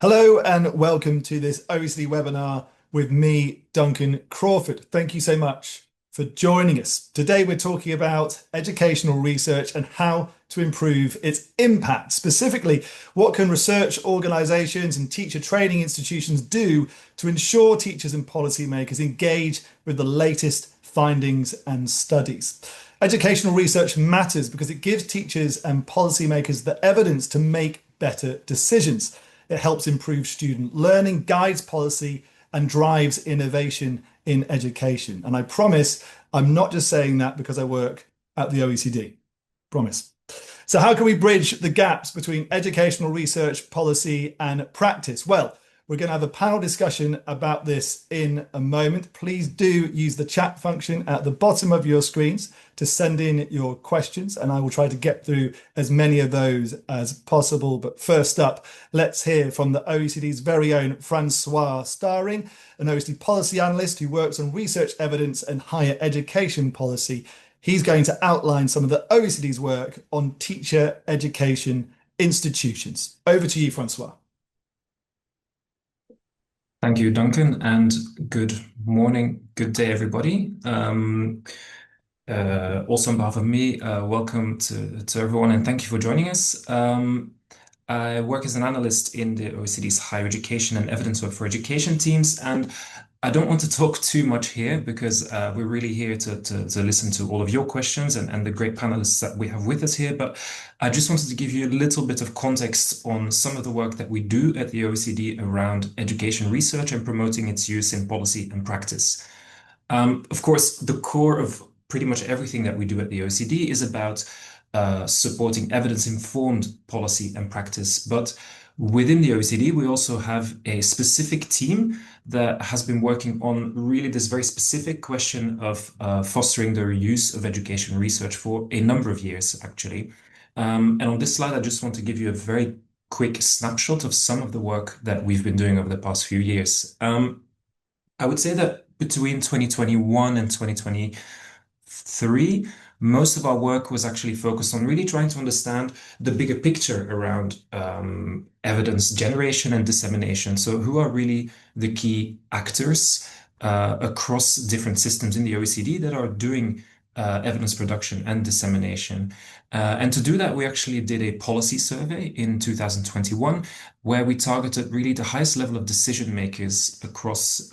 Hello and welcome to this OECD webinar with me, Duncan Crawford. Thank you so much for joining us. Today we're talking about educational research and how to improve its impact. Specifically, what can research organisations and teacher training institutions do to ensure teachers and policymakers engage with the latest findings and studies? Educational research matters because it gives teachers and policymakers the evidence to make better decisions. It helps improve student learning, guides policy, and drives innovation in education. And I promise I'm not just saying that because I work at the OECD. Promise. So how can we bridge the gaps between educational research, policy, and practice? Well, we're going to have a panel discussion about this in a moment. Please do use the chat function at the bottom of your screens to send in your questions, and I will try to get through as many of those as possible. But first up, let's hear from the OECD's very own François Starring, an OECD policy analyst who works on research evidence and higher education policy. He's going to outline some of the OECD's work on teacher education institutions. Over to you, François. Thank you, Duncan, and good morning, good day, everybody. Also on behalf of me, welcome to everyone and thank you for joining us. I work as an analyst in the OECD's higher education and evidence work for education teams, and I don't want to talk too much here because we're really here to listen to all of your questions and the great panelists that we have with us here. But I just wanted to give you a little bit of context on some of the work that we do at the OECD around education research and promoting its use in policy and practice. Of course, the core of pretty much everything that we do at the OECD is about supporting evidence-informed policy and practice. But within the OECD, we also have a specific team that has been working on really this very specific question of fostering the use of education research for a number of years, actually. And on this slide, I just want to give you a very quick snapshot of some of the work that we've been doing over the past few years. I would say that between 2021 and 2023, most of our work was actually focused on really trying to understand the bigger picture around evidence generation and dissemination. So who are really the key actors across different systems in the OECD that are doing evidence production and dissemination. And to do that, we actually did a policy survey in 2021, where we targeted really the highest level of decision makers across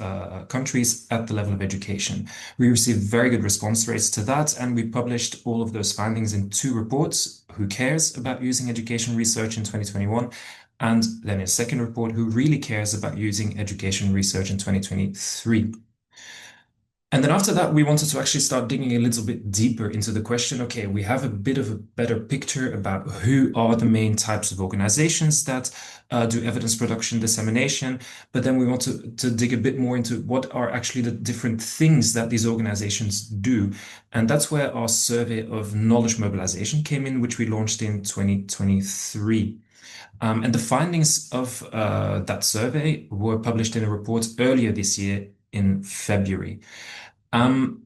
countries at the level of education. We received very good response rates to that, and we published all of those findings in 2 reports: Who Cares About Using Education Research in 2021, and then a second report, Who Really Cares About Using Education Research in 2023. And then after that, we wanted to actually start digging a little bit deeper into the question, okay, we have a bit of a better picture about who are the main types of organizations that do evidence production dissemination, but then we want to dig a bit more into what are actually the different things that these organizations do. And that's where our survey of knowledge mobilization came in, which we launched in 2023. And the findings of that survey were published in a report earlier this year in February. And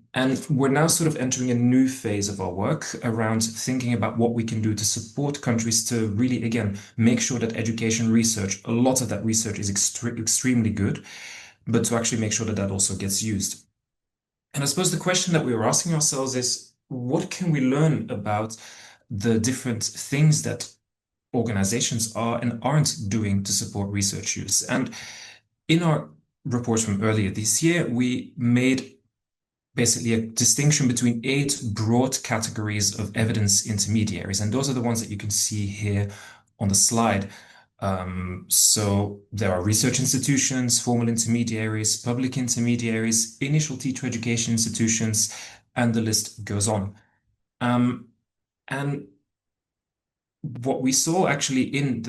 we're now sort of entering a new phase of our work around thinking about what we can do to support countries to really, again, make sure that education research, a lot of that research is extremely good, but to actually make sure that that also gets used. And I suppose the question that we were asking ourselves is, what can we learn about the different things that organizations are and aren't doing to support research use? And in our report from earlier this year, we made basically a distinction between 8 broad categories of evidence intermediaries. And those are the ones that you can see here on the slide. So there are research institutions, formal intermediaries, public intermediaries, initial teacher education institutions, and the list goes on. And what we saw actually in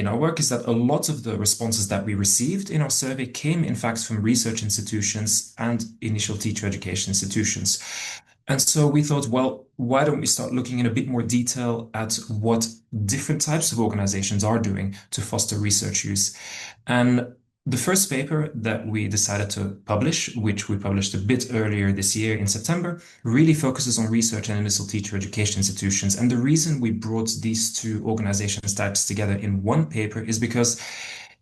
our work is that a lot of the responses that we received in our survey came in fact from research institutions and initial teacher education institutions. And so we thought, well, why don't we start looking in a bit more detail at what different types of organizations are doing to foster research use. And the first paper that we decided to publish, which we published a bit earlier this year in September, really focuses on research and initial teacher education institutions. And the reason we brought these 2 organizations types together in one paper is because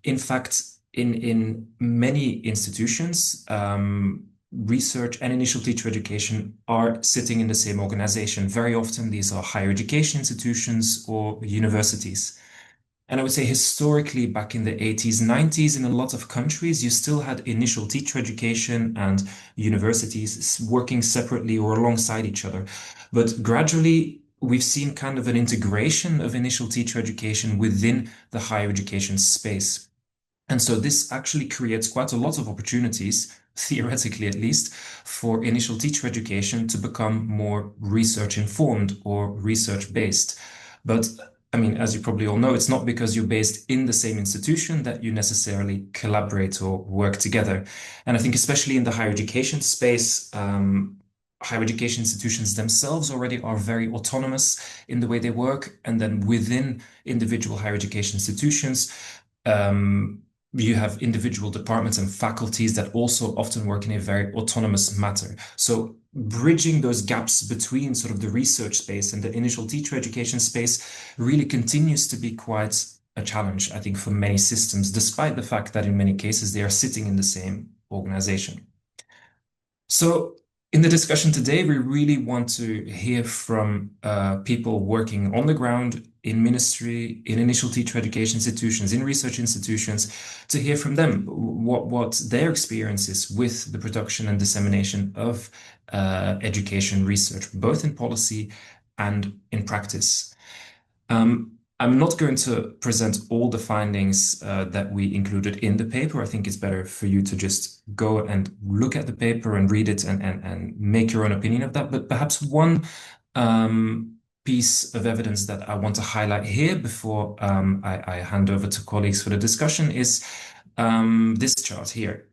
In fact, in many institutions, research and initial teacher education are sitting in the same organization. Very often, these are higher education institutions or universities. And I would say historically, back in the 80s, 90s, in a lot of countries, you still had initial teacher education and universities working separately or alongside each other. But gradually, we've seen kind of an integration of initial teacher education within the higher education space. And so this actually creates quite a lot of opportunities, theoretically at least, for initial teacher education to become more research informed or research based. But I mean, as you probably all know, it's not because you're based in the same institution that you necessarily collaborate or work together. And I think especially in the higher education space, higher education institutions themselves already are very autonomous in the way they work. And then within individual higher education institutions, you have individual departments and faculties that also often work in a very autonomous manner. So bridging those gaps between sort of the research space and the initial teacher education space really continues to be quite a challenge, I think, for many systems, despite the fact that in many cases they are sitting in the same organization. So in the discussion today, we really want to hear from people working on the ground in ministry, in initial teacher education institutions, in research institutions, to hear from them what their experience is with the production and dissemination of education research, both in policy and in practice. I'm not going to present all the findings that we included in the paper. I think it's better for you to just go and look at the paper and read it and make your own opinion of that. But perhaps one piece of evidence that I want to highlight here before I hand over to colleagues for the discussion is this chart here.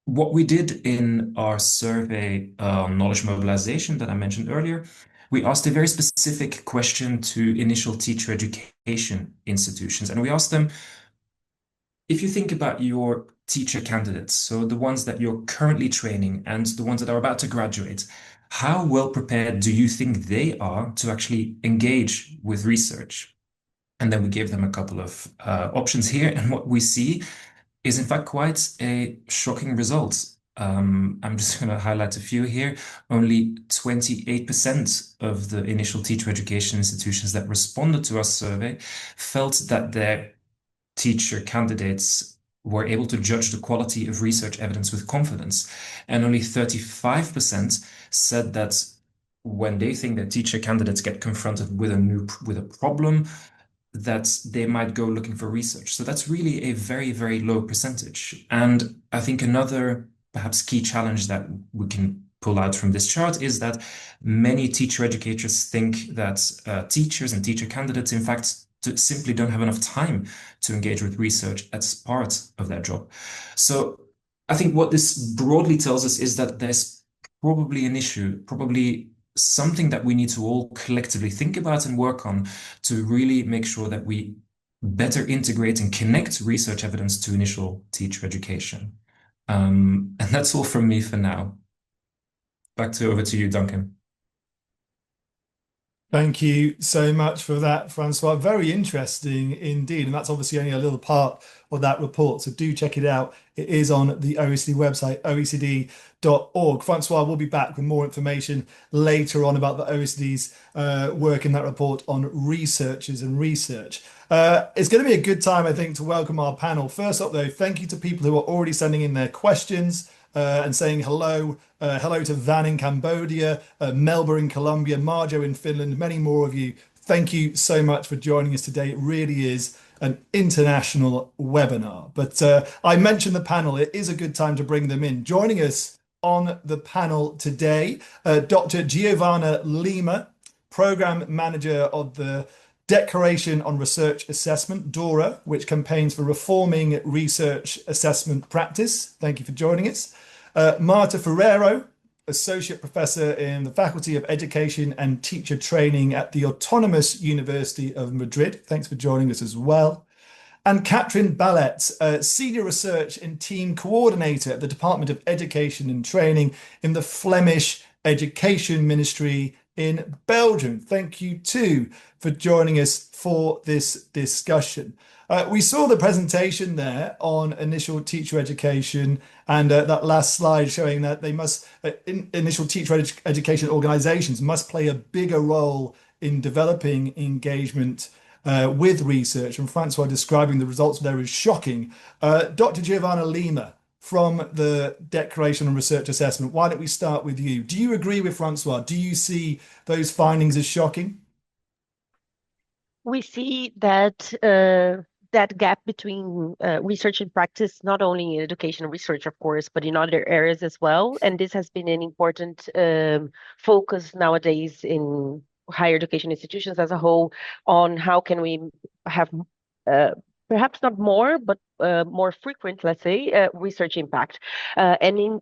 What we did in our survey knowledge mobilization that I mentioned earlier, we asked a very specific question to initial teacher education institutions. And we asked them, if you think about your teacher candidates, so the ones that you're currently training and the ones that are about to graduate, how well prepared do you think they are to actually engage with research? And then we gave them a couple of options here. And what we see is in fact quite a shocking result. I'm just going to highlight a few here. Only 28% of the initial teacher education institutions that responded to our survey felt that their teacher candidates were able to judge the quality of research evidence with confidence. And only 35% said that when they think that teacher candidates get confronted with a problem, that they might go looking for research. So that's really a very, very low percentage. And I think another perhaps key challenge that we can pull out from this chart is that many teacher educators think that teachers and teacher candidates, in fact, simply don't have enough time to engage with research as part of their job. So I think what this broadly tells us is that there's probably an issue, probably something that we need to all collectively think about and work on to really make sure that we better integrate and connect research evidence to initial teacher education. And that's all from me for now. Over to you, Duncan. Thank you so much for that, François. Very interesting indeed. And that's obviously only a little part of that report. So do check it out. It is on the OECD website, oecd.org. François will be back with more information later on about the OECD's work in that report on researchers and research. It's going to be a good time, I think, to welcome our panel. First up, though, thank you to people who are already sending in their questions. And saying hello. Hello to Van in Cambodia, Melba in Colombia, Marjo in Finland, many more of you. Thank you so much for joining us today. It really is an international webinar. But I mentioned the panel. It is a good time to bring them in. Joining us on the panel today, Dr. Giovanna Lima, Program Manager of the Declaration on Research Assessment, DORA, which campaigns for reforming research assessment practice. Thank you for joining us. Marta Ferrero, Associate Professor in the Faculty of Education and Teacher Training at the Autonomous University of Madrid. Thanks for joining us as well. And Katrijn Ballet, Senior Research and Team Coordinator at the Department of Education and Training in the Flemish Education Ministry in Belgium. Thank you too for joining us for this discussion. We saw the presentation there on initial teacher education and that last slide showing that they must, initial teacher education organizations must play a bigger role in developing engagement with research. And François describing the results there is shocking. Dr. Giovanna Lima from the Declaration on Research Assessment, why don't we start with you? Do you agree with François? Do you see those findings as shocking? We see that that gap between research and practice, not only in education and research, of course, but in other areas as well. And this has been an important focus nowadays in higher education institutions as a whole on how can we have perhaps not more, but more frequent, let's say, research impact. And in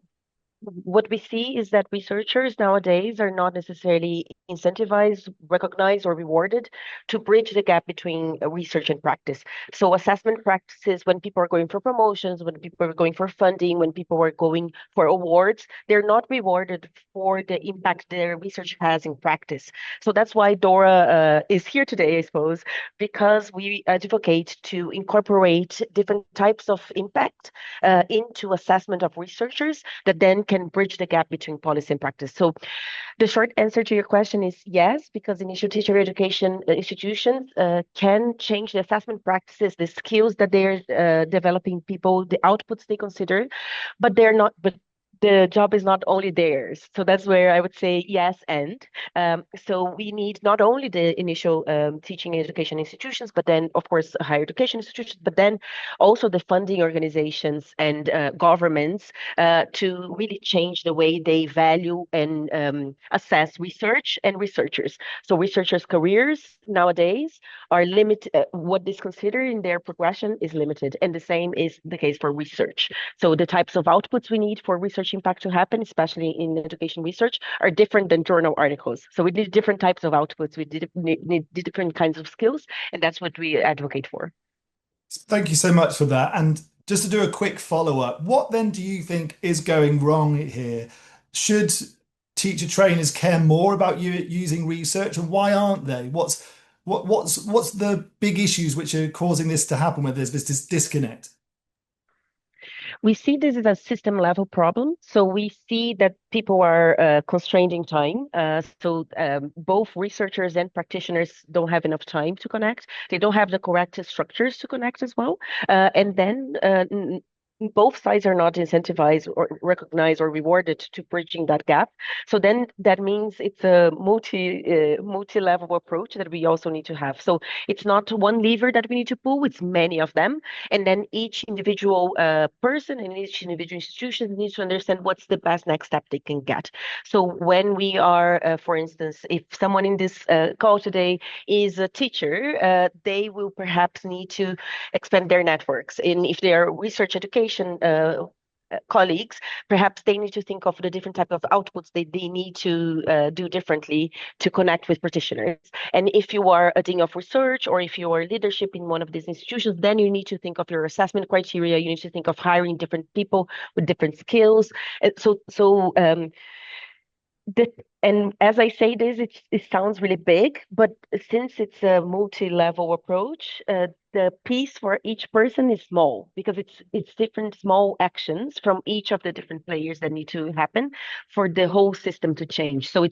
what we see is that researchers nowadays are not necessarily incentivized, recognized, or rewarded to bridge the gap between research and practice. So assessment practices, when people are going for promotions, when people are going for funding, when people are going for awards, they're not rewarded for the impact their research has in practice. So that's why DORA is here today, I suppose, because we advocate to incorporate different types of impact into assessment of researchers that then can bridge the gap between policy and practice. So the short answer to your question is yes, because initial teacher education institutions can change the assessment practices, the skills that they're developing people, the outputs they consider, but they're not, but the job is not only theirs. So that's where I would say yes and. So we need not only the initial teaching and education institutions, but then, of course, higher education institutions, but then also the funding organizations and governments to really change the way they value and assess research and researchers. So researchers' careers nowadays are limited. What is considered in their progression is limited, and the same is the case for research. So the types of outputs we need for research impact to happen, especially in education research, are different than journal articles. So we need different types of outputs. We need different kinds of skills, and that's what we advocate for. Thank you so much for that. And just to do a quick follow-up, what then do you think is going wrong here? Should teacher trainers care more about you using research, and why aren't they? What's the big issues which are causing this to happen where there's this disconnect? We see this as a system level problem. So we see that people are constrained in time. Both researchers and practitioners don't have enough time to connect. They don't have the correct structures to connect as well. And then both sides are not incentivized or recognized or rewarded to bridging that gap. So then that means it's a multi-level approach that we also need to have. So it's not one lever that we need to pull, it's many of them. And then each individual person and each individual institution needs to understand what's the best next step they can get. So when we are, for instance, if someone in this call today is a teacher, they will perhaps need to expand their networks. And if they are research education colleagues, perhaps they need to think of the different type of outputs they need to do differently to connect with practitioners. And if you are a dean of research or if you are leadership in one of these institutions, then you need to think of your assessment criteria. You need to think of hiring different people with different skills. And as I say this, it sounds really big, but since it's a multi-level approach, the piece for each person is small because it's different small actions from each of the different players that need to happen for the whole system to change. So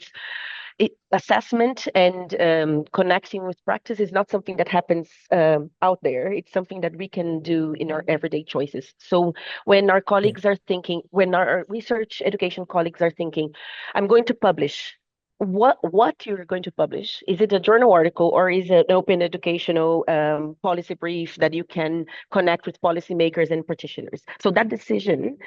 assessment and connecting with practice is not something that happens out there. It's something that we can do in our everyday choices. So when our colleagues are thinking, when our research education colleagues are thinking, I'm going to publish, what you're going to publish? Is it a journal article or is it an open educational policy brief that you can connect with policymakers and practitioners? So that decision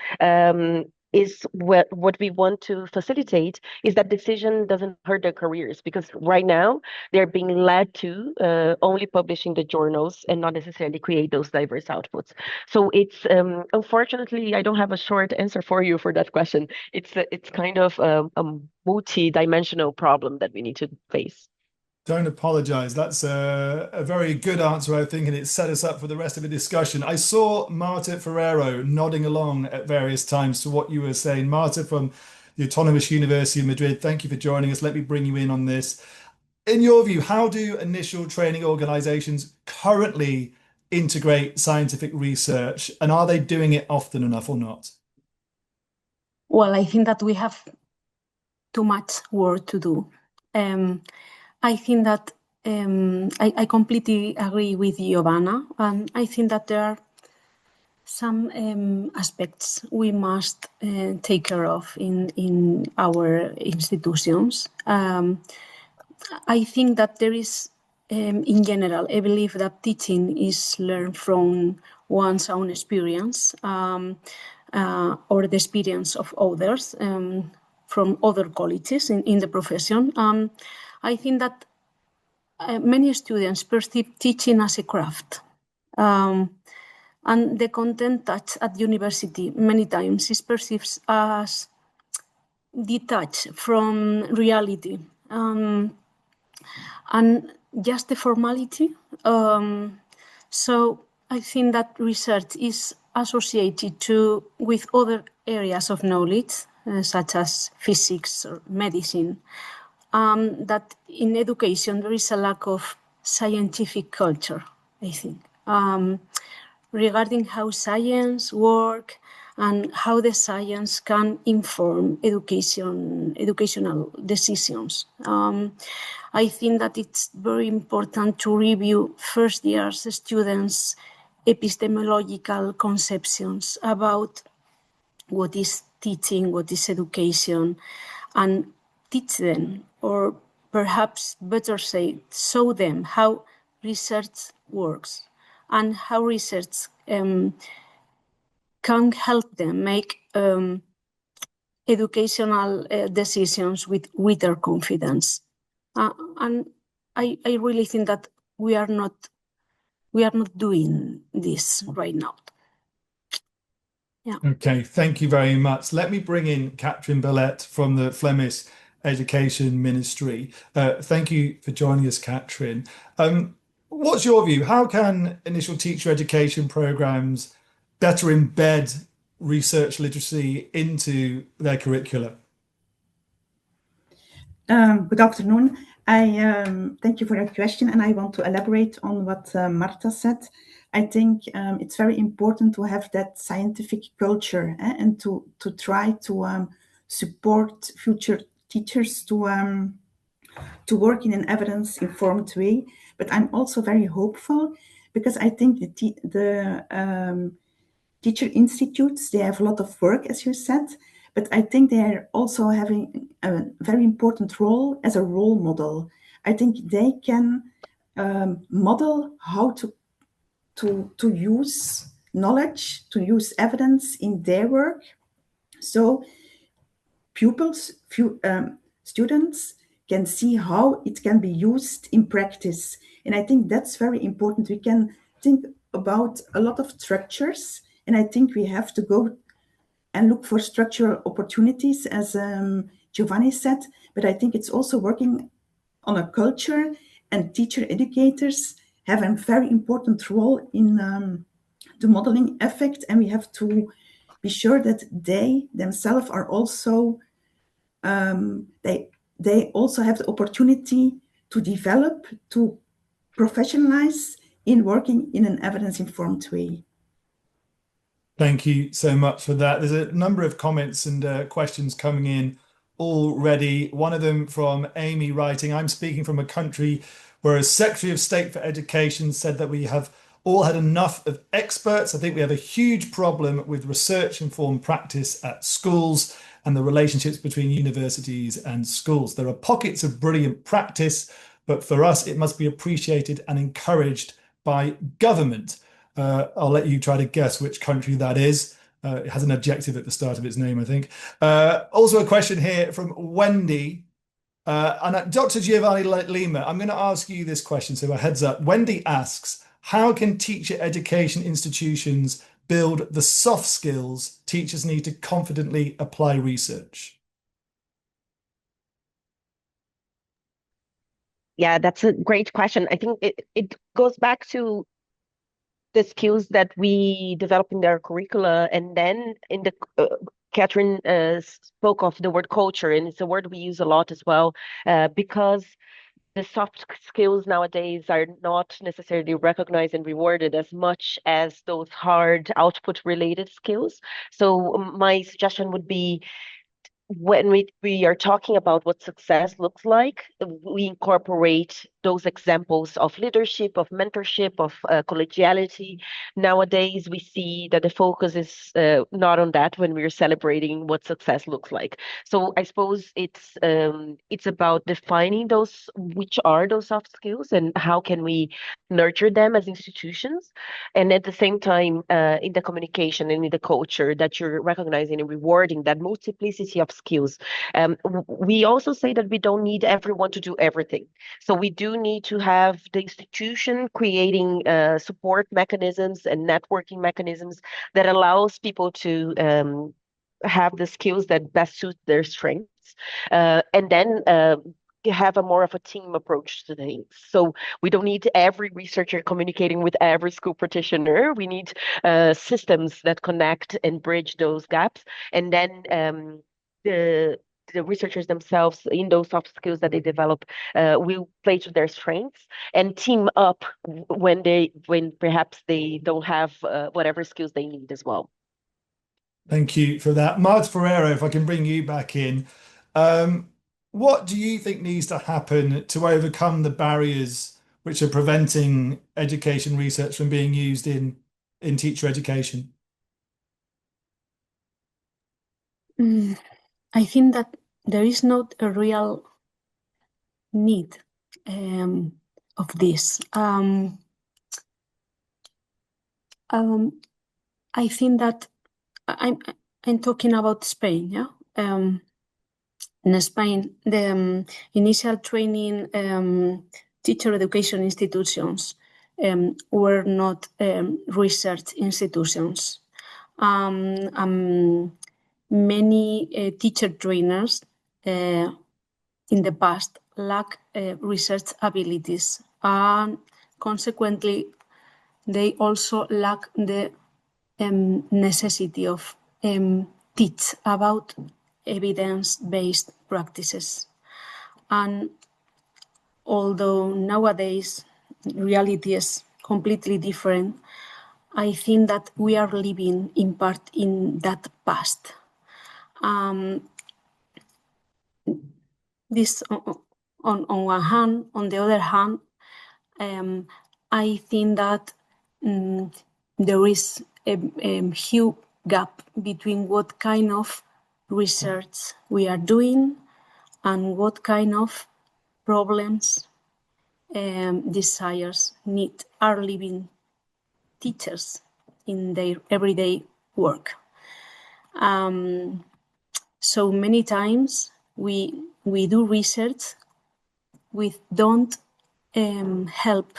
is what we want to facilitate is that decision doesn't hurt their careers because right now they're being led to only publishing the journals and not necessarily create those diverse outputs. So it's unfortunately I don't have a short answer for you for that question. It's kind of a multi-dimensional problem that we need to face. Don't apologize. That's a very good answer, I think, and it set us up for the rest of the discussion. I saw Marta Ferrero nodding along at various times to what you were saying. Marta from the Autonomous University of Madrid. Thank you for joining us. Let me bring you in on this. In your view, how do initial training organizations currently integrate scientific research, and are they doing it often enough or not? Well, I think that we have too much work to do. I think that I completely agree with Giovanna. I think that there are some aspects we must take care of in our institutions. I think that there is, in general, a belief that teaching is learned from one's own experience or the experience of others from other colleagues in the profession. I think that many students perceive teaching as a craft. And the content taught at university many times is perceived as detached from reality. And just the formality. So I think that research is associated with other areas of knowledge, such as physics or medicine, that in education there is a lack of scientific culture, I think, regarding how science works and how the science can inform educational decisions. I think that it's very important to review first year's students' epistemological conceptions about what is teaching, what is education, and teach them, or perhaps better say, show them how research works and how research can help them make educational decisions with greater confidence. And I really think that we are not doing this right now. Yeah. Okay, thank you very much. Let me bring in Katrijn Ballet from the Flemish Education Ministry. Thank you for joining us, Katrijn. What's your view? How can initial teacher education programs better embed research literacy into their curricula? Good afternoon. I thank you for that question, and I want to elaborate on what Marta said. I think it's very important to have that scientific culture and to try to support future teachers to work in an evidence-informed way. But I'm also very hopeful because I think the teacher institutes, they have a lot of work, as you said, but I think they are also having a very important role as a role model. I think they can model how to use knowledge, to use evidence in their work. So students can see how it can be used in practice. And I think that's very important. We can think about a lot of structures, and I think we have to go and look for structural opportunities, as Giovanni said, but I think it's also working on a culture, and teacher educators have a very important role in the modeling effect, and we have to be sure that they themselves are also, they also have the opportunity to develop, to professionalize in working in an evidence-informed way. Thank you so much for that. There's a number of comments and questions coming in already. One of them from Amy writing, I'm speaking from a country where a Secretary of State for Education said that we have all had enough of experts. I think we have a huge problem with research-informed practice at schools and the relationships between universities and schools. There are pockets of brilliant practice, but for us, it must be appreciated and encouraged by government. I'll let you try to guess which country that is. It has an adjective at the start of its name, I think. Also a question here from Wendy. And Dr. Giovanni Lima, I'm going to ask you this question, so a heads up. Wendy asks, how can teacher education institutions build the soft skills teachers need to confidently apply research? Yeah, that's a great question. I think it goes back to the skills that we develop in their curricula, and then in the Katrijn spoke of the word culture, and it's a word we use a lot as well, because the soft skills nowadays are not necessarily recognized and rewarded as much as those hard output related skills. So my suggestion would be, when we are talking about what success looks like, we incorporate those examples of leadership, of mentorship, of collegiality. Nowadays, we see that the focus is not on that when we're celebrating what success looks like. So I suppose it's about defining those, which are those soft skills, and how can we nurture them as institutions, and at the same time, in the communication and in the culture, that you're recognizing and rewarding that multiplicity of skills. We also say that we don't need everyone to do everything. So we do need to have the institution creating support mechanisms and networking mechanisms that allows people to have the skills that best suit their strengths, and then have a more of a team approach to things. So we don't need every researcher communicating with every school practitioner. We need systems that connect and bridge those gaps, and then the researchers themselves, in those soft skills that they develop, will play to their strengths and team up when perhaps they don't have whatever skills they need as well. Thank you for that. Marta Ferrero, if I can bring you back in. What do you think needs to happen to overcome the barriers which are preventing education research from being used in teacher education? I think that there is not a real need of this. I think that I'm talking about Spain, yeah. In Spain, the initial training teacher education institutions were not research institutions. Many teacher trainers in the past lack research abilities, and consequently, they also lack the necessity of teach about evidence-based practices. And although nowadays reality is completely different, I think that we are living in part in that past. This on one hand. On the other hand, I think that there is a huge gap between what kind of research we are doing and what kind of problems, desires, need are living teachers in their everyday work. So many times we do research, we don't help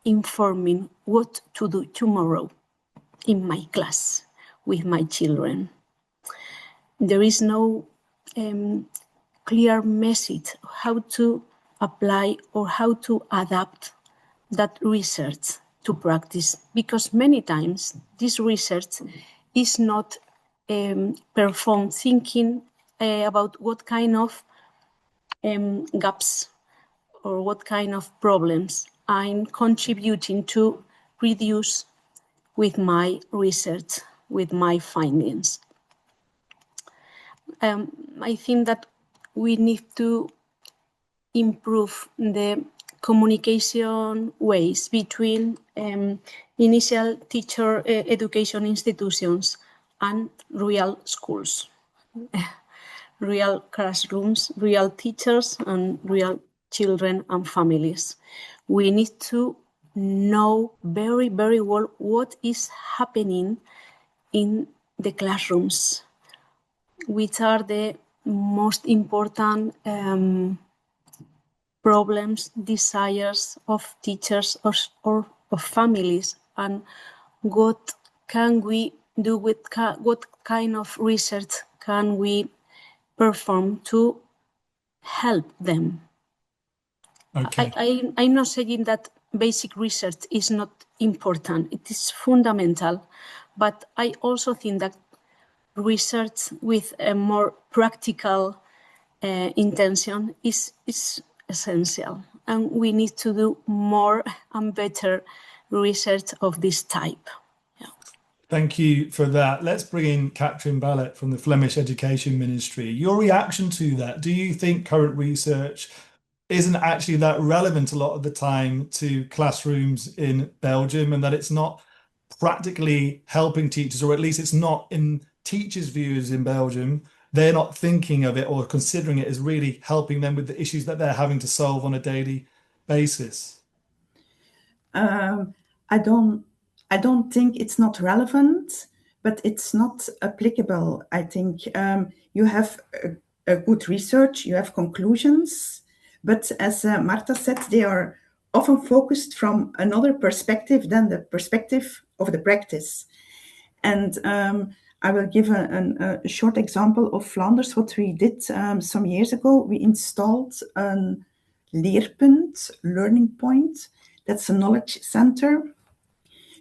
informing what to do tomorrow in my class with my children. There is no clear message how to apply or how to adapt that research to practice, because many times this research is not performed thinking about what kind of gaps or what kind of problems I'm contributing to reduce with my research, with my findings. I think that we need to improve the communication ways between initial teacher education institutions and real schools, real classrooms, real teachers, and real children and families. We need to know very, very well what is happening in the classrooms, which are the most important problems, desires of teachers or of families, and what can we do with what kind of research can we perform to help them. Okay. I'm not saying that basic research is not important. It is fundamental, but I also think that research with a more practical intention is essential, and we need to do more and better research of this type. Thank you for that. Let's bring in Katrijn Ballet from the Flemish Education Ministry. Your reaction to that? Do you think current research isn't actually that relevant a lot of the time to classrooms in Belgium, and that it's not practically helping teachers, or at least it's not in teachers' views in Belgium? They're not thinking of it or considering it as really helping them with the issues that they're having to solve on a daily basis. I don't think it's not relevant, but it's not applicable. I think you have a good research, you have conclusions, but as Marta said, they are often focused from another perspective than the perspective of the practice. And I will give a short example of Flanders. What we did some years ago, we installed a leerpunt, learning point. That's a knowledge center,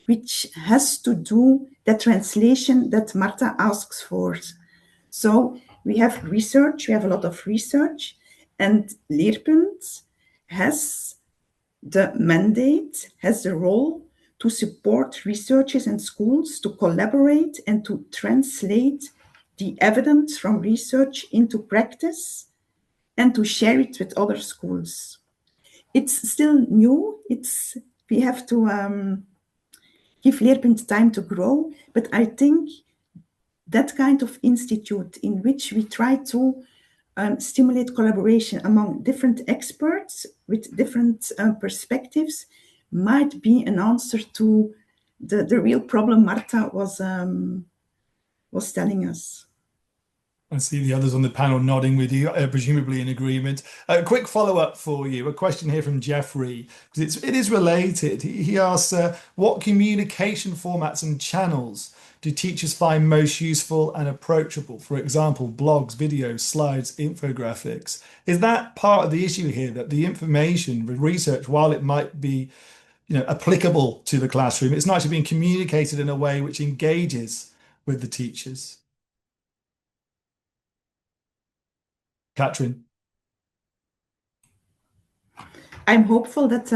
which has to do the translation that Marta asks for. So we have research, we have a lot of research, and Leerpunt has the mandate, has the role to support researchers and schools to collaborate and to translate the evidence from research into practice and to share it with other schools. It's still new. We have to give Leerpunt time to grow, but I think that kind of institute in which we try to stimulate collaboration among different experts with different perspectives might be an answer to the real problem Marta was telling us. I see the others on the panel nodding with you, presumably in agreement. A quick follow-up for you, a question here from Jeffrey, because it is related. He asks, what communication formats and channels do teachers find most useful and approachable? For example, blogs, videos, slides, infographics. Is that part of the issue here, that the information, the research, while it might be applicable to the classroom, it's not actually being communicated in a way which engages with the teachers? Katrijn. I'm hopeful that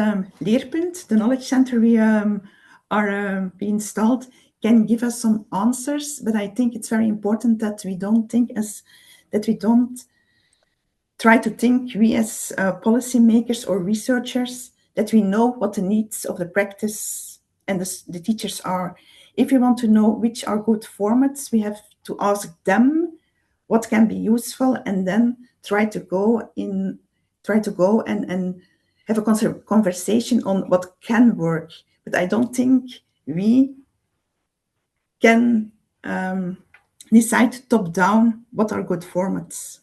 Leerpunt, the knowledge center we are being installed, can give us some answers. But I think it's very important that we don't try to think, we as policymakers or researchers, that we know what the needs of the practice and the teachers are. If we want to know which are good formats, we have to ask them what can be useful, and then try to go and have a conversation on what can work. But I don't think we can decide top down what are good formats.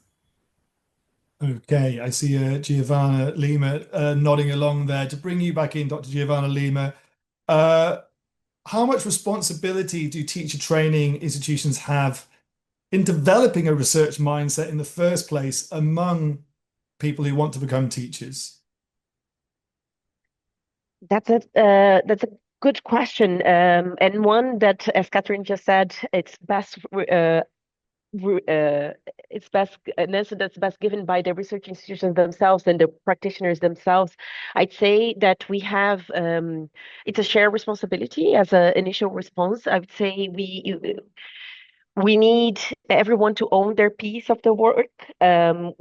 Okay, I see Giovanna Lima nodding along there. To bring you back in, Dr. Giovanna Lima, how much responsibility do teacher training institutions have in developing a research mindset in the first place among people who want to become teachers? That's a good question, and one that, as Katrijn just said, it's best an answer that's best given by the research institutions themselves and the practitioners themselves. I'd say that we have it's a shared responsibility as an initial response. I would say we need everyone to own their piece of the work. I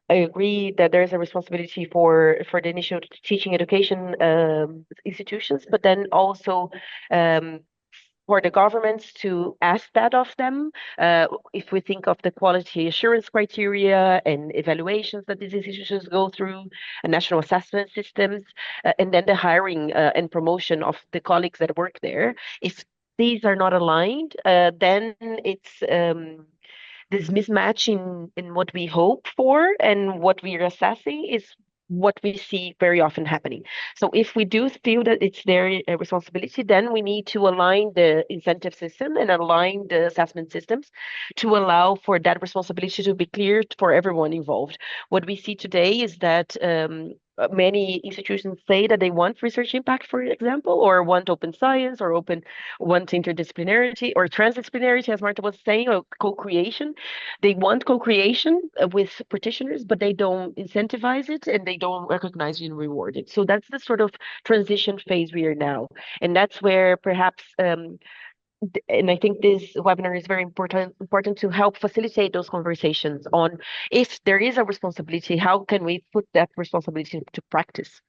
agree that there's a responsibility for the initial teaching education institutions, but then also for the governments to ask that of them. If we think of the quality assurance criteria and evaluations that these institutions go through, national assessment systems, and then the hiring and promotion of the colleagues that work there, if these are not aligned, then it's this mismatch in what we hope for and what we are assessing is what we see very often happening. So if we do feel that it's their responsibility, then we need to align the incentive system and align the assessment systems to allow for that responsibility to be clear for everyone involved. What we see today is that many institutions say that they want research impact, for example, or want open science, or want interdisciplinarity or transdisciplinarity, as Marta was saying, or co-creation. They want co-creation with practitioners, but they don't incentivize it and they don't recognize and reward it. So that's the sort of transition phase we are now. And that's where perhaps and I think this webinar is very important to help facilitate those conversations on, if there is a responsibility, how can we put that responsibility to practice?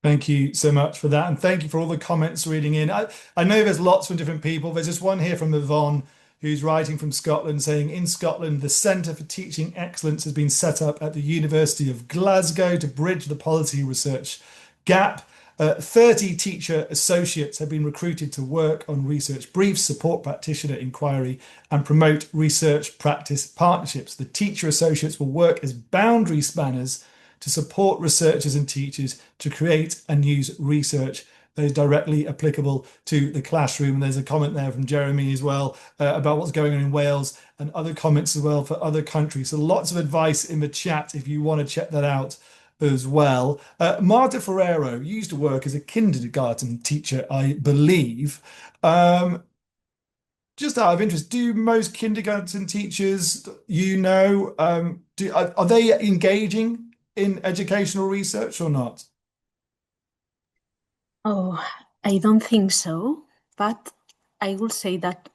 Thank you so much for that. And thank you for all the comments reading in. I know there's lots from different people. There's just one here from Yvonne, who's writing from Scotland, saying, in Scotland, the Centre for Teaching Excellence has been set up at the University of Glasgow to bridge the policy research gap. 30 teacher associates have been recruited to work on research briefs, support practitioner inquiry, and promote research practice partnerships. The teacher associates will work as boundary spanners to support researchers and teachers to create and use research that is directly applicable to the classroom. And there's a comment there from Jeremy as well about what's going on in Wales, and other comments as well for other countries. So lots of advice in the chat if you want to check that out as well. Marta Ferrero used to work as a kindergarten teacher, I believe. Just out of interest, do most kindergarten teachers, are they engaging in educational research or not? Oh, I don't think so, but I will say that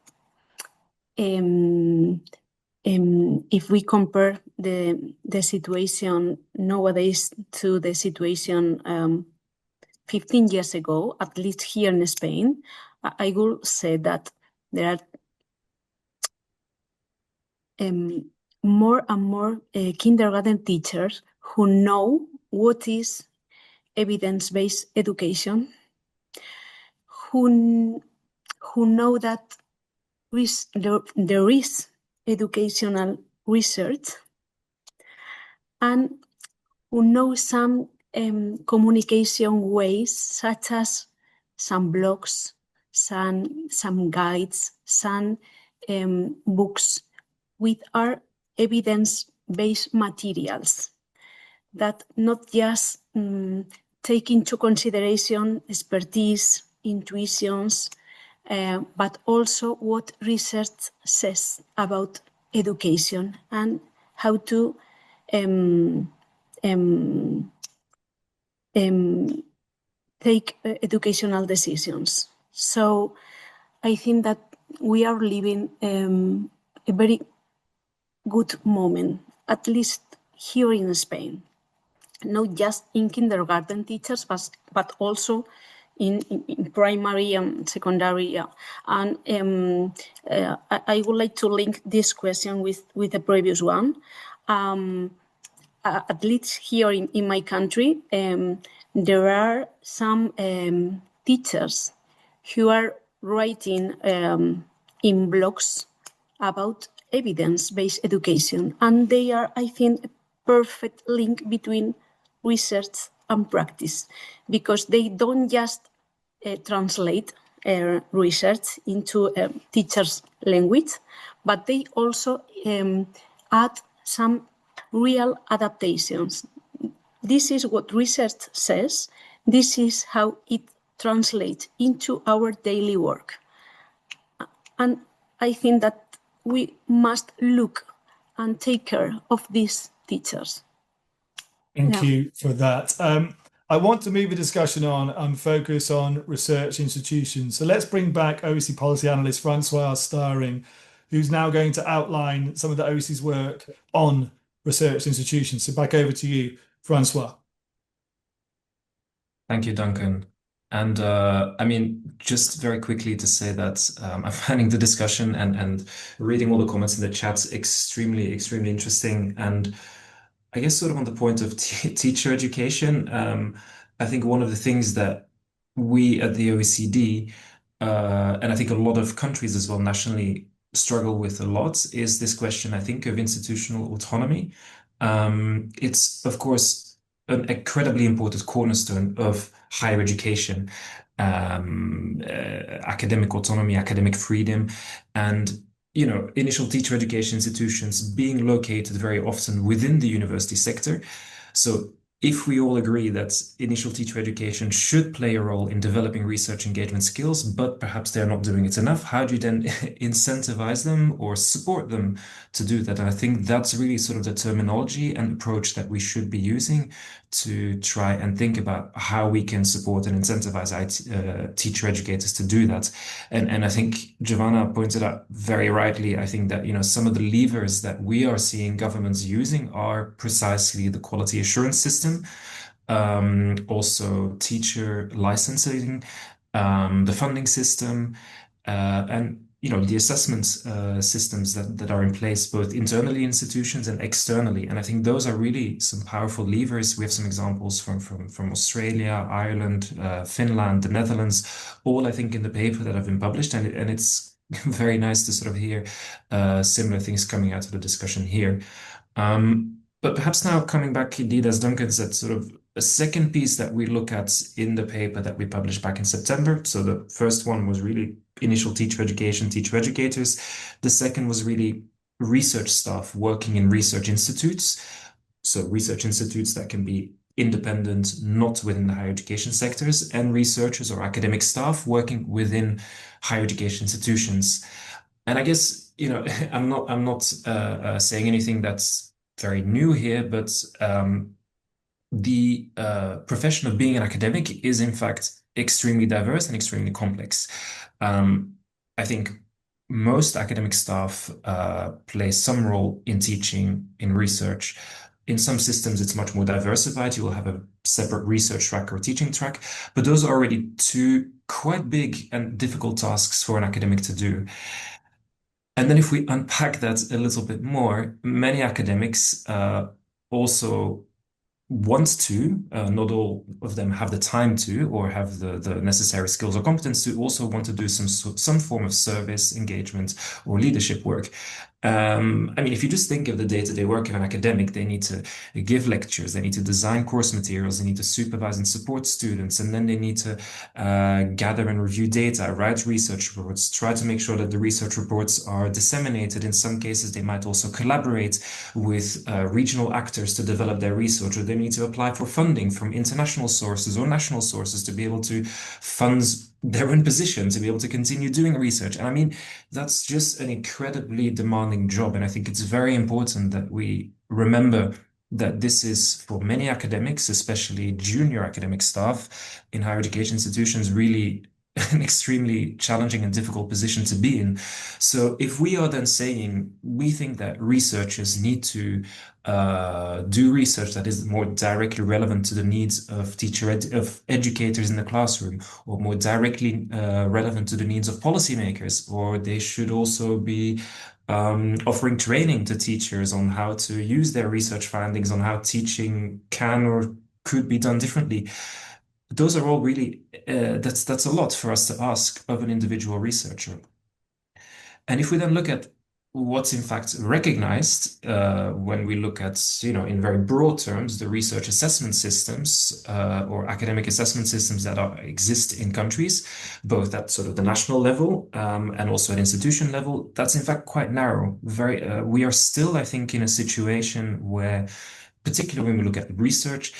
if we compare the situation nowadays to the situation 15 years ago, at least here in Spain, I will say that there are more and more kindergarten teachers who know what is evidence-based education, who know that there is educational research, and who know some communication ways, such as some blogs, some guides, some books with our evidence-based materials that not just take into consideration expertise, intuitions, but also what research says about education and how to take educational decisions. So I think that we are living a very good moment, at least here in Spain, not just in kindergarten teachers, but also in primary and secondary. And I would like to link this question with the previous one. At least here in my country, there are some teachers who are writing in blogs about evidence-based education, and they are, I think, a perfect link between research and practice, because they don't just translate research into teachers' language, but they also add some real adaptations. This is what research says. This is how it translates into our daily work. And I think that we must look and take care of these teachers. Thank you for that. I want to move the discussion on and focus on research institutions. So let's bring back OECD policy analyst François Starring, who's now going to outline some of the OECD's work on research institutions. So back over to you, François. Thank you, Duncan. And I mean, just very quickly to say that I'm finding the discussion and reading all the comments in the chat extremely, extremely interesting. And I guess sort of on the point of teacher education, I think one of the things that we at the OECD, and I think a lot of countries as well nationally struggle with a lot, is this question, I think, of institutional autonomy. It's, of course, an incredibly important cornerstone of higher education, academic autonomy, academic freedom, and initial teacher education institutions being located very often within the university sector. So if we all agree that initial teacher education should play a role in developing research engagement skills, but perhaps they're not doing it enough, how do you then incentivize them or support them to do that? And I think that's really sort of the terminology and approach that we should be using to try and think about how we can support and incentivize teacher educators to do that. And I think Giovanna pointed out very rightly, I think that, some of the levers that we are seeing governments using are precisely the quality assurance system, also teacher licensing, the funding system, and the assessment systems that are in place both internally in institutions and externally. And I think those are really some powerful levers. We have some examples from Australia, Ireland, Finland, the Netherlands, all I think in the paper that have been published, and it's very nice to sort of hear similar things coming out of the discussion here. But perhaps now coming back, indeed, as Duncan said, sort of a second piece that we look at in the paper that we published back in September. So the first one was really initial teacher education, teacher educators. The second was really research staff working in research institutes. So research institutes that can be independent, not within the higher education sectors, and researchers or academic staff working within higher education institutions. And I guess, I'm not saying anything that's very new here, but the profession of being an academic is in fact extremely diverse and extremely complex. I think most academic staff play some role in teaching, in research. In some systems, it's much more diversified. You will have a separate research track or teaching track, but those are already two quite big and difficult tasks for an academic to do. And then if we unpack that a little bit more, many academics also want to, not all of them have the time to, or have the necessary skills or competence to, also want to do some form of service, engagement, or leadership work. I mean, if you just think of the day-to-day work of an academic, they need to give lectures, they need to design course materials, they need to supervise and support students, and then they need to gather and review data, write research reports, try to make sure that the research reports are disseminated. In some cases, they might also collaborate with regional actors to develop their research, or they need to apply for funding from international sources or national sources to be able to fund their own position, to be able to continue doing research. And I mean, that's just an incredibly demanding job. And I think it's very important that we remember that this is, for many academics, especially junior academic staff in higher education institutions, really an extremely challenging and difficult position to be in. So if we are then saying we think that researchers need to do research that is more directly relevant to the needs of educators in the classroom, or more directly relevant to the needs of policymakers, or they should also be offering training to teachers on how to use their research findings, on how teaching can or could be done differently. Those are all really, that's a lot for us to ask of an individual researcher. And if we then look at what's in fact recognized when we look at, in very broad terms, the research assessment systems or academic assessment systems that exist in countries, both at sort of the national level and also at institution level, that's in fact quite narrow. We are still, I think, in a situation where, particularly when we look at research,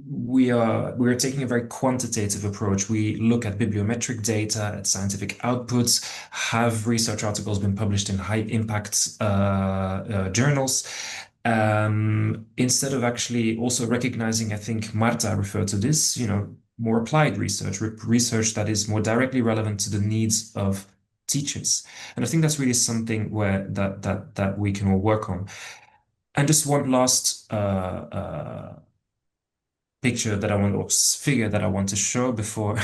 we are taking a very quantitative approach. We look at bibliometric data, at scientific outputs. Have research articles been published in high impact journals? Instead of actually also recognizing, I think Marta referred to this, more applied research that is more directly relevant to the needs of teachers. And I think that's really something where that we can all work on. And just one last picture that I want, or figure that I want to show before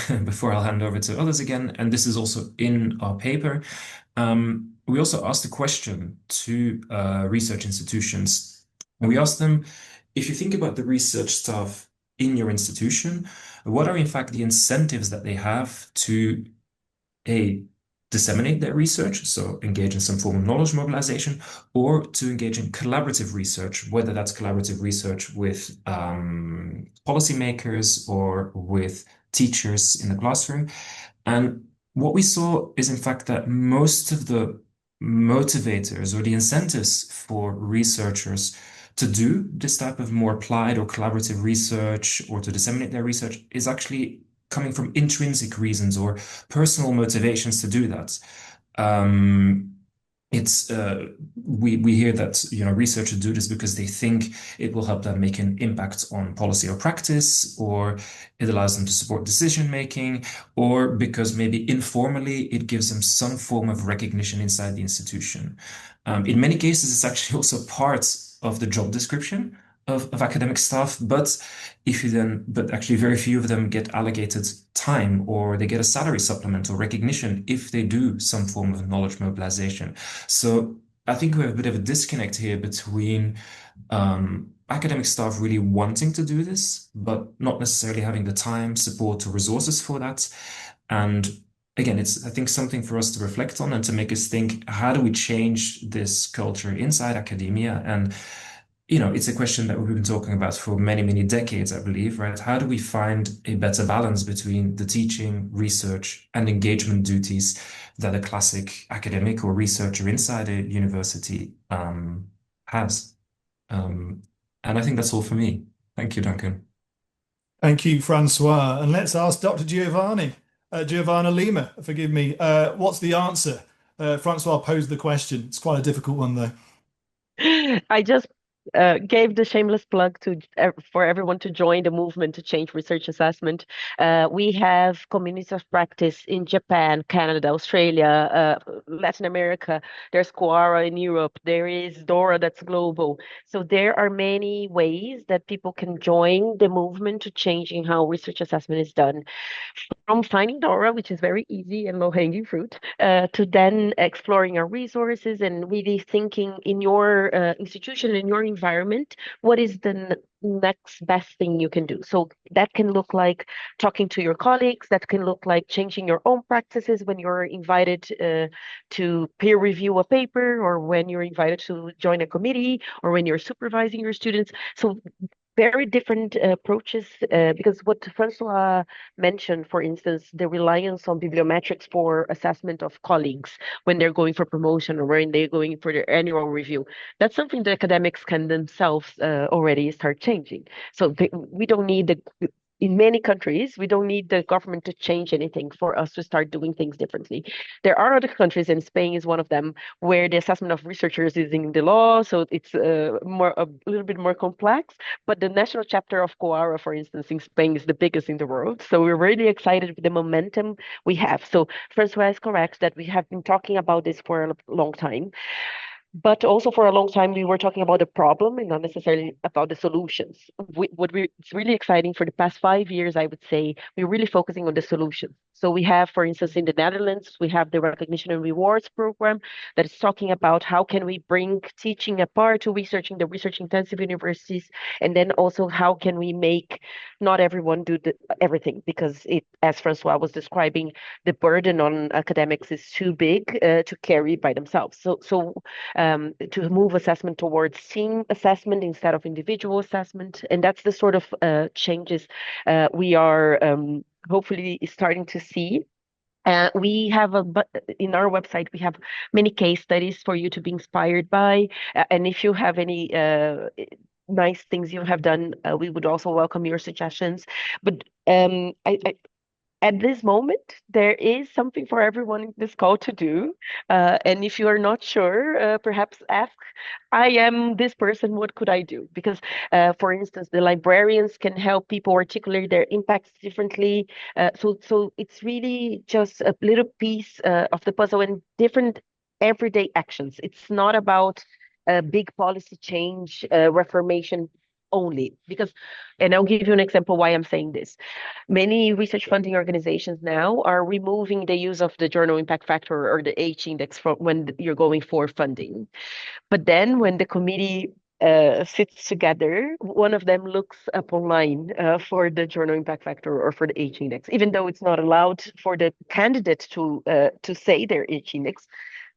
I'll hand over to others again, and this is also in our paper. We also asked a question to research institutions, and we asked them, if you think about the research staff in your institution, what are in fact the incentives that they have to disseminate their research, so engage in some form of knowledge mobilization, or to engage in collaborative research, whether that's collaborative research with policymakers or with teachers in the classroom. And what we saw is, in fact, that most of the motivators or the incentives for researchers to do this type of more applied or collaborative research or to disseminate their research is actually coming from intrinsic reasons or personal motivations to do that. We hear that researchers do this because they think it will help them make an impact on policy or practice, or it allows them to support decision making, or because maybe informally it gives them some form of recognition inside the institution. In many cases, it's actually also part of the job description of academic staff, but actually very few of them get allocated time, or they get a salary supplement or recognition if they do some form of knowledge mobilization. So I think we have a bit of a disconnect here between academic staff really wanting to do this, but not necessarily having the time, support, or resources for that. And again, it's, I think, something for us to reflect on and to make us think, how do we change this culture inside academia? And it's a question that we've been talking about for many, many decades, I believe, right? How do we find a better balance between the teaching, research, and engagement duties that a classic academic or researcher inside a university has? And I think that's all for me. Thank you, Duncan. Thank you, François. And let's ask Dr. Giovanna Lima, forgive me. What's the answer? François posed the question. It's quite a difficult one, though. I just gave the shameless plug for everyone to join the movement to change research assessment. We have communities of practice in Japan, Canada, Australia, Latin America. There's QARA in Europe. There is DORA that's global. So there are many ways that people can join the movement to changing how research assessment is done. From finding DORA, which is very easy and low-hanging fruit, to then exploring our resources and really thinking in your institution, in your environment, what is the next best thing you can do. So that can look like talking to your colleagues, that can look like changing your own practices when you're invited to peer review a paper, or when you're invited to join a committee, or when you're supervising your students. So very different approaches, because what François mentioned, for instance, the reliance on bibliometrics for assessment of colleagues when they're going for promotion or when they're going for their annual review, that's something the academics can themselves already start changing. So we don't need in many countries, we don't need the government to change anything for us to start doing things differently. There are other countries, and Spain is one of them, where the assessment of researchers is in the law, so it's a little bit more complex. But the national chapter of QARA, for instance, in Spain is the biggest in the world. So we're really excited with the momentum we have. So François is correct that we have been talking about this for a long time. But also for a long time, we were talking about the problem and not necessarily about the solutions. It's really exciting for the past 5 years, I would say, we're really focusing on the solutions. So we have, for instance, in the Netherlands, we have the Recognition and Rewards program that is talking about how can we bring teaching apart to researching the research-intensive universities, and then also how can we make not everyone do everything, because as François was describing, the burden on academics is too big to carry by themselves. So to move assessment towards team assessment instead of individual assessment. And that's the sort of changes we are hopefully starting to see. We have in our website, we have many case studies for you to be inspired by. And if you have any nice things you have done, we would also welcome your suggestions. But at this moment, there is something for everyone in this call to do. And if you are not sure, perhaps ask, I am this person, what could I do? Because, for instance, the librarians can help people articulate their impacts differently. So it's really just a little piece of the puzzle and different everyday actions. It's not about a big policy change, reformation only, because, and I'll give you an example why I'm saying this. Many research funding organizations now are removing the use of the journal impact factor or the H index from when you're going for funding. But then when the committee sits together, one of them looks up online for the journal impact factor or for the H index, even though it's not allowed for the candidate to say their H index,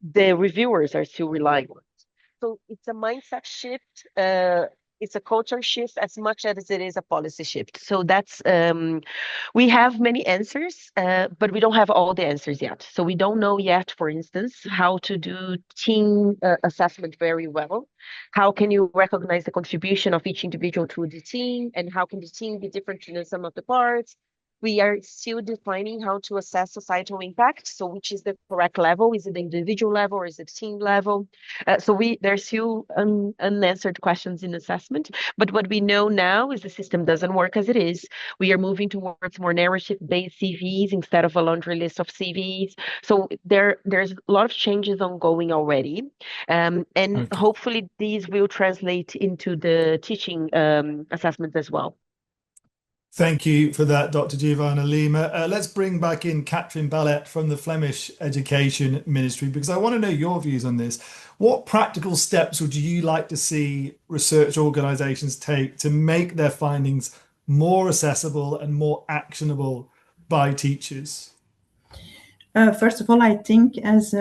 the reviewers are still relying on it. So it's a mindset shift it's a culture shift as much as it is a policy shift. So that's we have many answers, but we don't have all the answers yet. So we don't know yet, for instance, how to do team assessment very well. How can you recognize the contribution of each individual to the team, and how can the team be different than the sum of the parts? We are still defining how to assess societal impact. So which is the correct level? Is it the individual level or is it team level? So there's still unanswered questions in assessment. But what we know now is the system doesn't work as it is. We are moving towards more narrative-based CVs instead of a laundry list of CVs. So there's a lot of changes ongoing already. And Okay. hopefully these will translate into the teaching assessments as well. Thank you for that, Dr. Giovanna Lima. Let's bring back in Katrijn Ballet from the Flemish Education Ministry, because I want to know your views on this. What practical steps would you like to see research organisations take to make their findings more accessible and more actionable by teachers? First of all, I think, as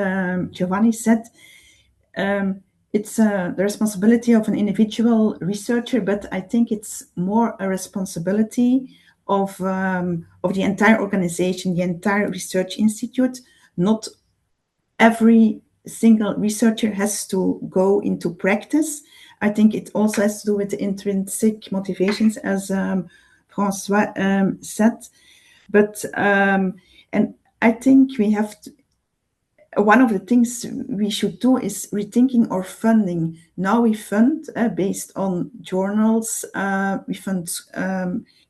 Giovanni said, it's the responsibility of an individual researcher, but I think it's more a responsibility of the entire organization, the entire research institute. Not every single researcher has to go into practice. I think it also has to do with the intrinsic motivations, as François said. But and I think we have to, one of the things we should do is rethinking our funding. Now we fund based on journals, we fund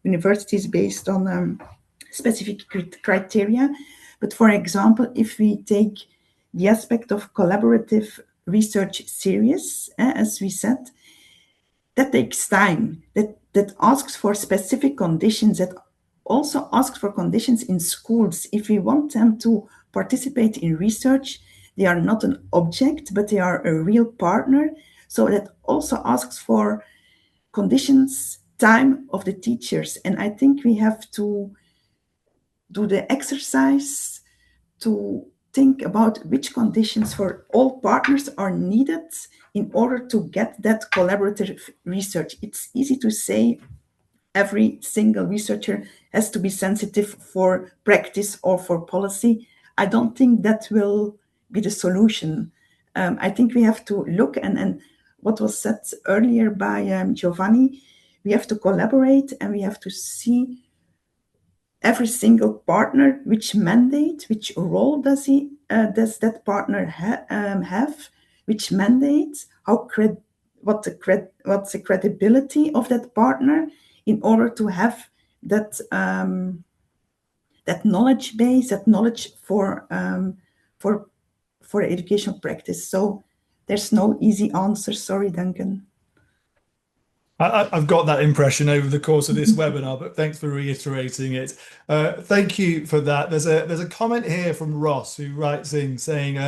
universities based on specific criteria. But for example, if we take the aspect of collaborative research serious, as we said, that takes time, that asks for specific conditions, that also asks for conditions in schools. If we want them to participate in research, they are not an object, but they are a real partner. So that also asks for conditions, time of the teachers. And I think we have to do the exercise to think about which conditions for all partners are needed in order to get that collaborative research. It's easy to say every single researcher has to be sensitive for practice or for policy. I don't think that will be the solution. I think we have to look, and what was said earlier by Giovanni, we have to collaborate and we have to see every single partner, which mandate, which role does that partner have, which mandate, what's the credibility of that partner, in order to have that that knowledge base, that knowledge for educational practice. So there's no easy answer. Sorry, Duncan. I've got that impression over the course of this webinar, but thanks for reiterating it. Thank you for that. There's a comment here from Ross who writes in saying,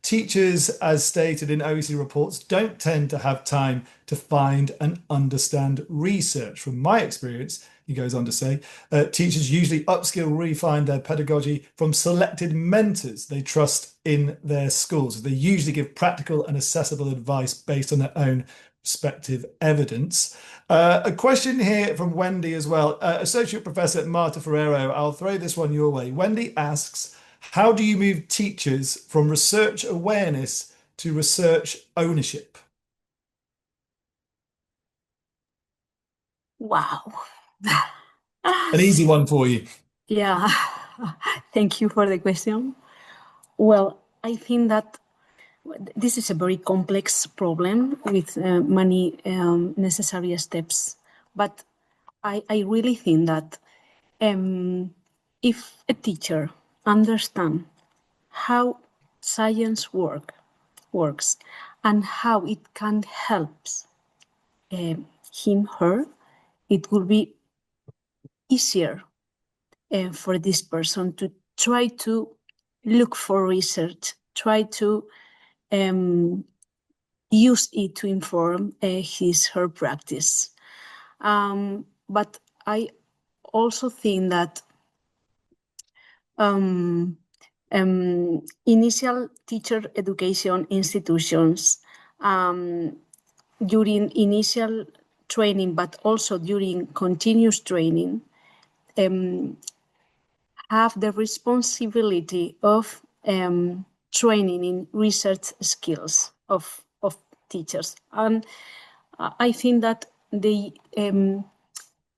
teachers, as stated in OECD reports, don't tend to have time to find and understand research. From my experience, he goes on to say, teachers usually upskill, refine their pedagogy from selected mentors they trust in their schools. They usually give practical and accessible advice based on their own respective evidence. A question here from Wendy as well. Associate Professor Marta Ferrero, I'll throw this one your way. Wendy asks, how do you move teachers from research awareness to research ownership? Wow. An easy one for you. Yeah, thank you for the question. Well, I think that this is a very complex problem with many necessary steps. But I really think that if a teacher understands how science works and how it can help him, her, it will be easier for this person to try to look for research, try to use it to inform her practice. But I also think that initial teacher education institutions during initial training, but also during continuous training, have the responsibility of training in research skills of teachers. And I think that they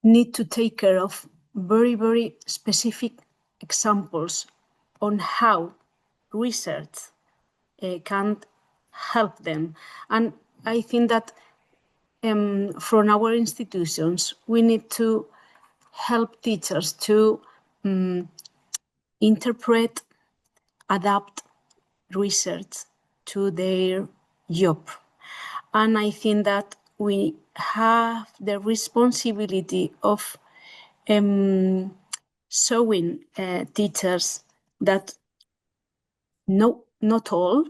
need to take care of very, very specific examples on how research can help them. And I think that from our institutions, we need to help teachers to interpret, adapt research to their job. And I think that we have the responsibility of showing teachers that no, not all.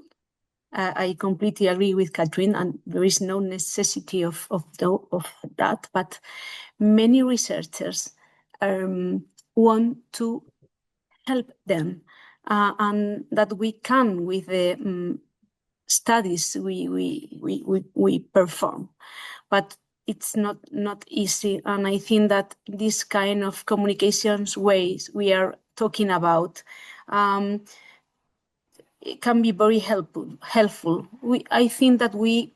I completely agree with Katrijn, and there is no necessity of that. But many researchers want to help them, and that we can with the studies we perform. But it's not easy, and I think that this kind of communications ways we are talking about it can be very helpful. I think that we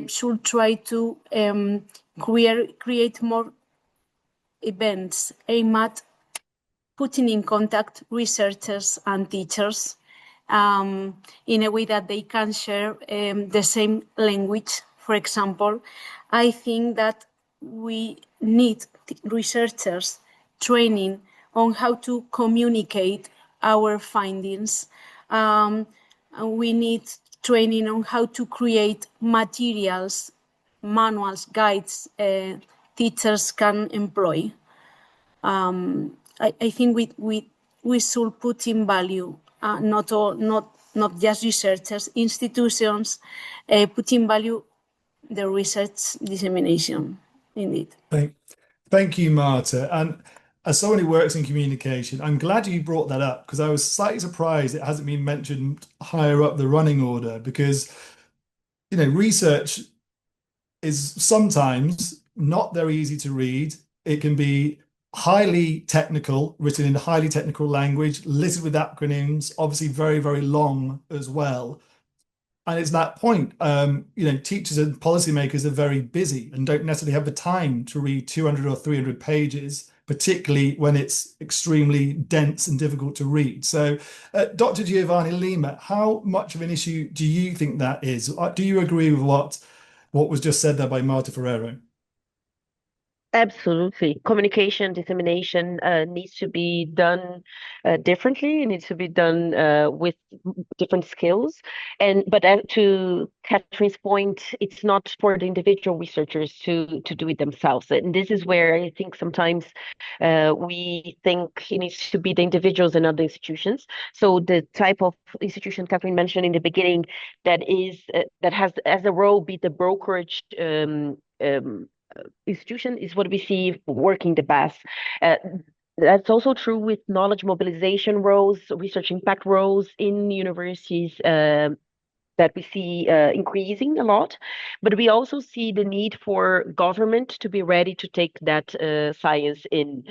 should try to create more events aimed at putting in contact researchers and teachers in a way that they can share the same language. For example, I think that we need researchers training on how to communicate our findings. We need training on how to create materials, manuals, guides teachers can employ. I think we should put in value not just researchers, institutions, put in value the research dissemination, indeed. Thank you, Marta. And as someone who works in communication, I'm glad you brought that up because I was slightly surprised it hasn't been mentioned higher up the running order because, research is sometimes not very easy to read. It can be highly technical, written in highly technical language, littered with acronyms, obviously very, very long as well. And it's that point, teachers and policymakers are very busy and don't necessarily have the time to read 200 or 300 pages, particularly when it's extremely dense and difficult to read. So, Dr. Giovanna Lima, how much of an issue do you think that is? Do you agree with what was just said there by Marta Ferrero? Absolutely. Communication, dissemination needs to be done differently. It needs to be done with different skills. But to Katrijn's point, it's not for the individual researchers to do it themselves. And this is where I think sometimes we think it needs to be the individuals and not the institutions. So the type of institution Katrijn mentioned in the beginning that has as a role be the brokerage institution is what we see working the best. That's also true with knowledge mobilization roles, research impact roles in universities that we see increasing a lot. But we also see the need for government to be ready to take that science in.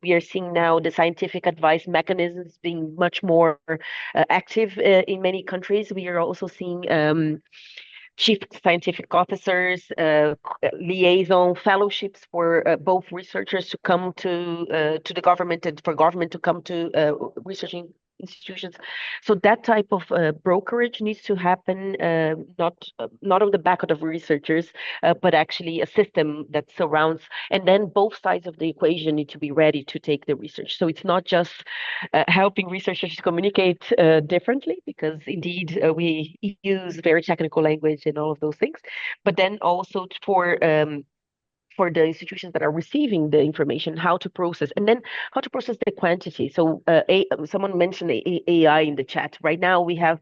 We are seeing now the scientific advice mechanisms being much more active in many countries. We are also seeing chief scientific officers, liaison fellowships for both researchers to come to the government and for government to come to researching institutions. So that type of brokerage needs to happen, not on the back of the researchers, but actually a system that surrounds. And then both sides of the equation need to be ready to take the research. So it's not just helping researchers communicate differently, because indeed we use very technical language and all of those things, but then also for the institutions that are receiving the information, how to process, and then how to process the quantity. So someone mentioned AI in the chat. Right now we have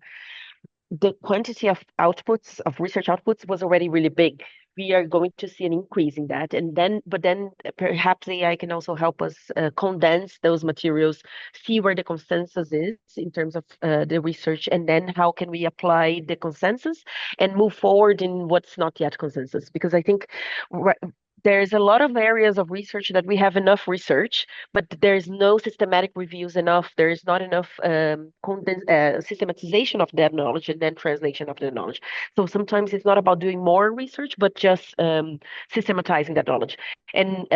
the quantity of outputs, of research outputs was already really big we are going to see an increase in that. But then perhaps AI can also help us condense those materials, see where the consensus is in terms of the research, and then how can we apply the consensus and move forward in what's not yet consensus. Because I think there's a lot of areas of research that we have enough research, but there's no systematic reviews enough. There's not enough systematization of that knowledge and then translation of the knowledge. So sometimes it's not about doing more research, but just systematizing that knowledge. And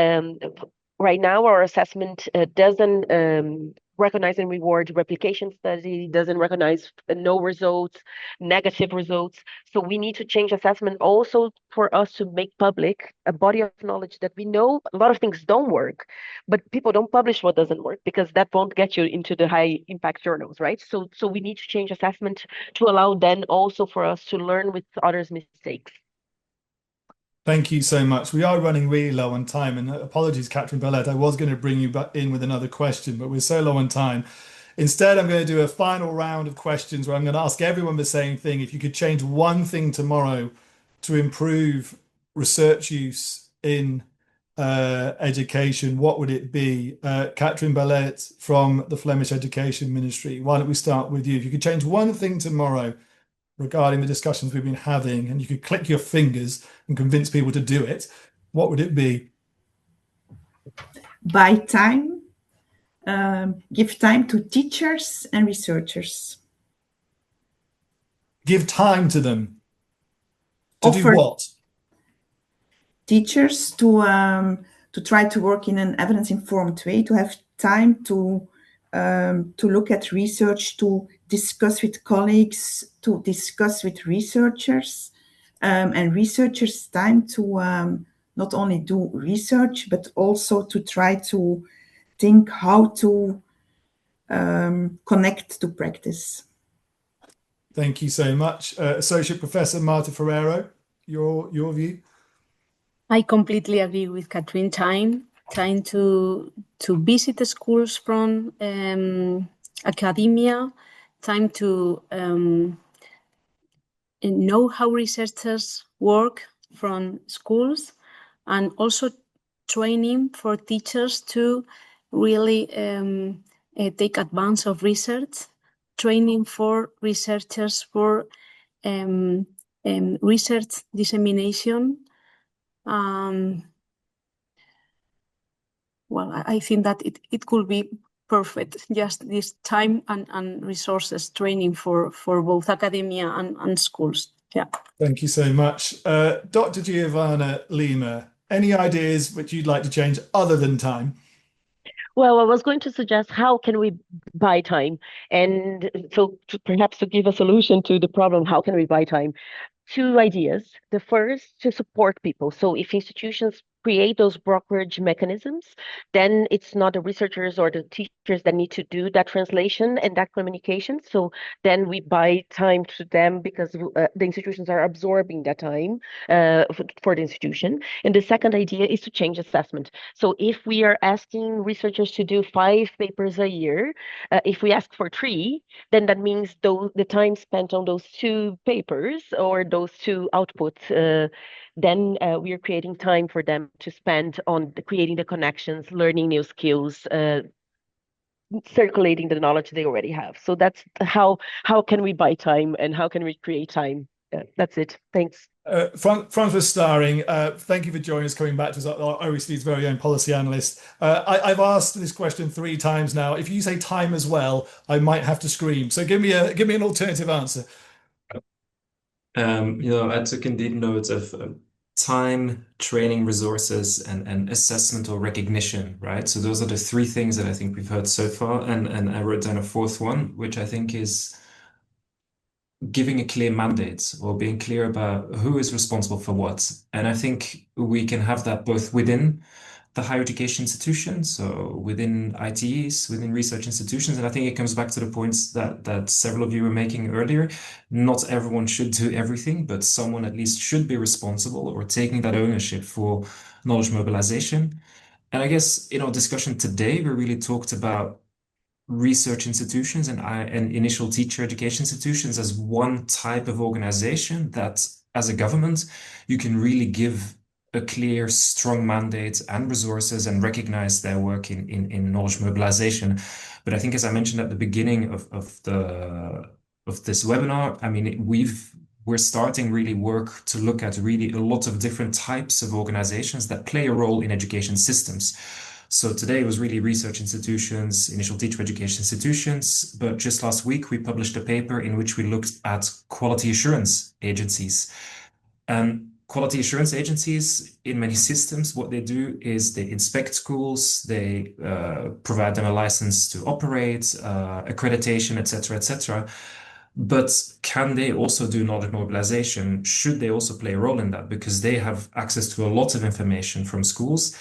right now, our assessment doesn't recognize and reward replication study, doesn't recognize no results, negative results. So we need to change assessment also for us to make public a body of knowledge that we know a lot of things don't work, but people don't publish what doesn't work because that won't get you into the high impact journals, right? So we need to change assessment to allow then also for us to learn with others' mistakes. Thank you so much. We are running really low on time, and apologies, Katrijn, Ballet. I was going to bring you back in with another question, but we're so low on time. Instead, I'm going to do a final round of questions where I'm going to ask everyone the same thing. If you could change one thing tomorrow to improve research use in education, what would it be? Katrijn Ballet from the Flemish Education Ministry. Why don't we start with you? If you could change one thing tomorrow regarding the discussions we've been having, and you could click your fingers and convince people to do it, what would it be? Buy time, give time to teachers and researchers. Give time to them. To do what? Teachers to try to work in an evidence-informed way, to have time to look at research, to discuss with colleagues, to discuss with researchers, and researchers time to not only do research, but also to try to think how to connect to practice. Thank you so much. Associate Professor Marta Ferrero, your view? I completely agree with Katrijn. Time to visit the schools from academia, time to know how researchers work from schools, and also training for teachers to really take advantage of research, training for researchers for research dissemination. Well, I think that it could be perfect, just this time and resources training for both academia and schools. Yeah. Thank you so much. Dr. Giovanna Lima, any ideas which you'd like to change other than time? Well, I was going to suggest how can we buy time? And so perhaps to give a solution to the problem, how can we buy time? Two ideas. The first, to support people. So if institutions create those brokerage mechanisms, then it's not the researchers or the teachers that need to do that translation and that communication. So then we buy time to them because the institutions are absorbing that time for the institution. And the second idea is to change assessment. So if we are asking researchers to do 5 papers a year, if we ask for 3, then that means the time spent on those 2 papers or those 2 outputs, then we are creating time for them to spend on creating the connections, learning new skills, circulating the knowledge they already have. So that's how can we buy time and how can we create time? That's it. Thanks. François Starring, thank you for joining us, coming back to us, OECD's very own policy analyst. I've asked this question 3 times now. If you say time as well, I might have to scream. So give me an alternative answer. I took indeed note of time, training resources, and assessment or recognition, right? So those are the 3 things that I think we've heard so far. And I wrote down a 4th one, which I think is giving a clear mandate or being clear about who is responsible for what. And I think we can have that both within the higher education institutions, so within ITEs, within research institutions. And I think it comes back to the points that several of you were making earlier. Not everyone should do everything, but someone at least should be responsible or taking that ownership for knowledge mobilization. And I guess in our discussion today, we really talked about research institutions and initial teacher education institutions as one type of organization that as a government, you can really give a clear, strong mandate and resources and recognize their work in knowledge mobilization. But I think, as I mentioned at the beginning of this webinar, I mean, we're starting really work to look at really a lot of different types of organizations that play a role in education systems. So today it was really research institutions, initial teacher education institutions, but just last week we published a paper in which we looked at quality assurance agencies. And quality assurance agencies in many systems, what they do is they inspect schools, they provide them a license to operate, accreditation, etc., etc. But can they also do knowledge mobilization? Should they also play a role in that? Because they have access to a lot of information from schools.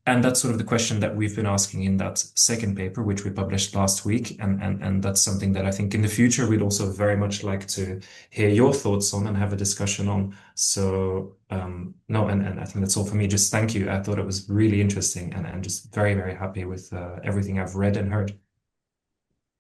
And that's sort of the question that we've been asking in that second paper, which we published last week. And that's something that I think in the future, we'd also very much like to hear your thoughts on and have a discussion on. So no, and I think that's all for me. Just thank you. I thought it was really interesting and just very, very happy with everything I've read and heard.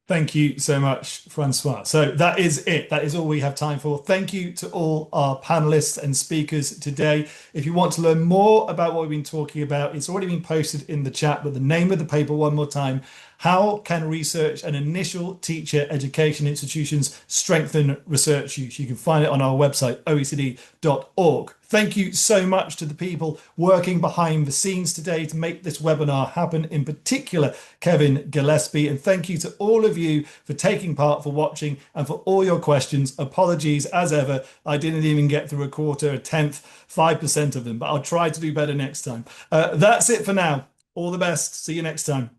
Thank you so much, François. So that is it. That is all we have time for. Thank you to all our panelists and speakers today. If you want to learn more about what we've been talking about, it's already been posted in the chat, but the name of the paper one more time: How Can Research and Initial Teacher Education Institutions Strengthen Research Use? You can find it on our website, oecd.org. Thank you so much to the people working behind the scenes today to make this webinar happen, in particular, Kevin Gillespie. And thank you to all of you for taking part, for watching, and for all your questions. Apologies, as ever, I didn't even get through a quarter, a tenth, 5% of them, but I'll try to do better next time. That's it for now. All the best. See you next time.